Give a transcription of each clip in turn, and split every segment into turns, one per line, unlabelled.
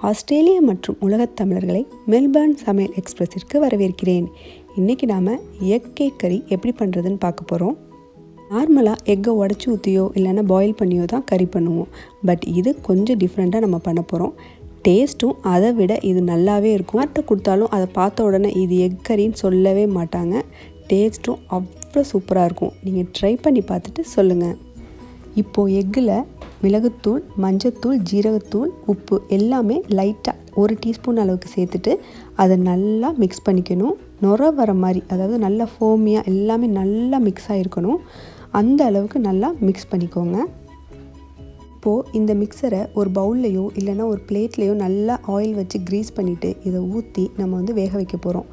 Australia மற்றும் உலகத் தமிழர்களை மெல்பர்ன் சமையல் எக்ஸ்பிரஸிற்கு வரவேற்கிறேன். இன்றைக்கி நாம் எக் கேக் கறி எப்படி பண்ணுறதுன்னு பார்க்க போகிறோம். நார்மலாக எக்கை உடச்சி ஊற்றியோ இல்லைன்னா பாயில் பண்ணியோ தான் கறி பண்ணுவோம். பட் இது கொஞ்சம் டிஃப்ரெண்ட்டாக நம்ம பண்ண போகிறோம். டேஸ்ட்டும் அதை விட இது நல்லாவே இருக்கும். யார்கிட்ட கொடுத்தாலும் அதை பார்த்த உடனே இது எக் கறின்னு சொல்லவே மாட்டாங்க. டேஸ்ட்டும் அவ்வளோ சூப்பராக இருக்கும். நீங்கள் ட்ரை பண்ணி பார்த்துட்டு சொல்லுங்கள். இப்போது எக்கில் மிளகுத்தூள், மஞ்சத்தூள், ஜீரகத்தூள், உப்பு எல்லாமே லைட்டாக 1 டீஸ்பூன் அளவுக்கு சேர்த்துட்டு அதை நல்லா மிக்ஸ் பண்ணிக்கணும். நுர வர மாதிரி, அதாவது நல்லா ஃபோமியாக எல்லாமே நல்லா மிக்ஸ் ஆகிருக்கணும். அந்த அளவுக்கு நல்லா மிக்ஸ் பண்ணிக்கோங்க. இப்போது இந்த மிக்சரை ஒரு பவுல்லையோ இல்லைன்னா ஒரு பிளேட்லேயோ நல்லா ஆயில் வச்சு க்ரீஸ் பண்ணிவிட்டு இதை ஊற்றி நம்ம வேக வைக்க போகிறோம்.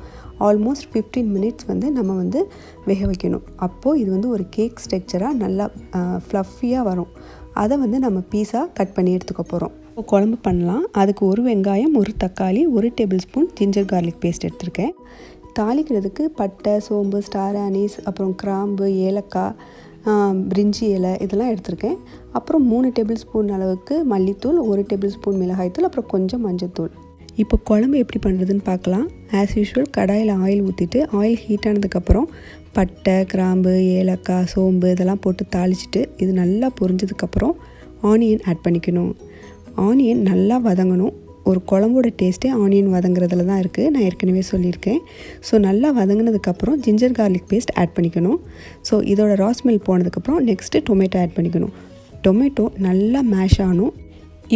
ஆல்மோஸ்ட் 15 மினிட்ஸ் நம்ம வேக வைக்கணும். அப்போது இது ஒரு கேக் ஸ்ட்ரக்சராக நல்லா ஃப்ளஃபியாக வரும். அதை நம்ம பீஸாக கட் பண்ணி எடுத்துக்க போகிறோம். இப்போ குழம்பு பண்ணலாம். அதுக்கு 1 வெங்காயம், 1 தக்காளி, 1 tablespoon ginger garlic paste எடுத்திருக்கேன். தாளிக்கிறதுக்கு பட்டை, சோம்பு, ஸ்டார் அனீஸ், அப்புறம் கிராம்பு, ஏலக்காய், பிரிஞ்சி இலை இதெல்லாம் எடுத்திருக்கேன். அப்புறம் 3 டேபிள் ஸ்பூன் அளவுக்கு மல்லித்தூள், 1 டேபிள் ஸ்பூன் மிளகாய்த்தூள், அப்புறம் கொஞ்சம் மஞ்சத்தூள். இப்போ குழம்பு எப்படி பண்ணுறதுன்னு பார்க்கலாம். ஆஸ் யூஷுவல் கடாயில் ஆயில் ஊற்றிட்டு ஆயில் ஹீட் ஆனதுக்கப்புறம் பட்டை, கிராம்பு, ஏலக்காய், சோம்பு இதெல்லாம் போட்டு தாளிச்சிட்டு இது நல்லா பொரிஞ்சதுக்கப்புறம் ஆனியன் ஆட் பண்ணிக்கணும். ஆனியன் நல்லா வதங்கணும். ஒரு குழம்போட டேஸ்ட்டே ஆனியன் வதங்குறதுல தான் இருக்குது. நான் ஏற்கனவே சொல்லியிருக்கேன். ஸோ நல்லா வதங்கினதுக்கப்புறம் ஜிஞ்சர் கார்லிக் பேஸ்ட் ஆட் பண்ணிக்கணும். ஸோ இதோட ரா ஸ்மெல் போனதுக்கப்புறம் நெக்ஸ்ட்டு டொமேட்டோ ஆட் பண்ணிக்கணும். டொமேட்டோ நல்லா மேஷ் ஆகணும்.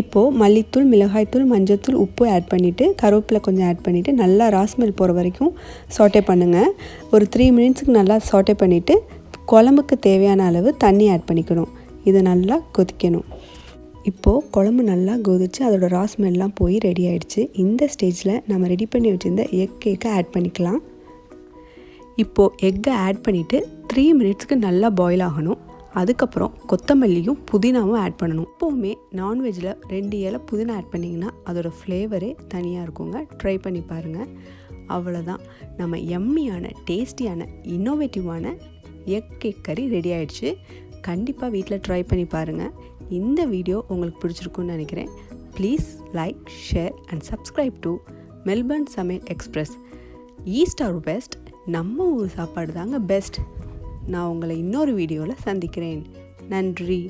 இப்போது மல்லித்தூள், மிளகாய்த்தூள், மஞ்சத்தூள், உப்பு ஆட் பண்ணிவிட்டு கருவேப்பிலை கொஞ்சம் ஆட் பண்ணிவிட்டு நல்லா ரா ஸ்மெல் போகிற வரைக்கும் சாட்டே பண்ணுங்கள். ஒரு 3 மினிட்ஸுக்கு நல்லா சாட்டே பண்ணிவிட்டு குழம்புக்கு தேவையான அளவு தண்ணி ஆட் பண்ணிக்கணும். இதை நல்லா கொதிக்கணும். இப்போது குழம்பு நல்லா கொதித்து அதோட ரா ஸ்மெல்லாம் போய் ரெடி ஆகிடுச்சு. இந்த ஸ்டேஜில் நம்ம ரெடி பண்ணி வச்சுருந்த எக் கேக்கை ஆட் பண்ணிக்கலாம். இப்போது எக்கை ஆட் பண்ணிவிட்டு 3 மினிட்ஸ்க்கு நல்லா பாயில் ஆகணும். அதுக்கப்புறம் கொத்தமல்லியும் புதினாவும் ஆட் பண்ணணும். எப்போவுமே நான்வெஜ்ஜில் 2 இலை புதினா ஆட் பண்ணிங்கன்னா அதோடய ஃப்ளேவரே தனியாக இருக்குங்க. ட்ரை பண்ணி பாருங்கள். அவ்வளோதான், நம்ம எம்மியான, டேஸ்டியான, இன்னோவேட்டிவான எக் கேக் கறி ரெடி ஆகிடுச்சு. கண்டிப்பாக வீட்டில் ட்ரை பண்ணி பாருங்கள். இந்த வீடியோ உங்களுக்கு பிடிச்சிருக்குன்னு நினைக்கிறேன். Please like, share and subscribe to Melbourne சமையல் எக்ஸ்பிரஸ். ஈஸ்ட் ஆர் வெஸ்ட், நம்ம ஊர் சாப்பாடு தாங்க பெஸ்ட். நான் உங்களை இன்னொரு வீடியோவில் சந்திக்கிறேன். நன்றி.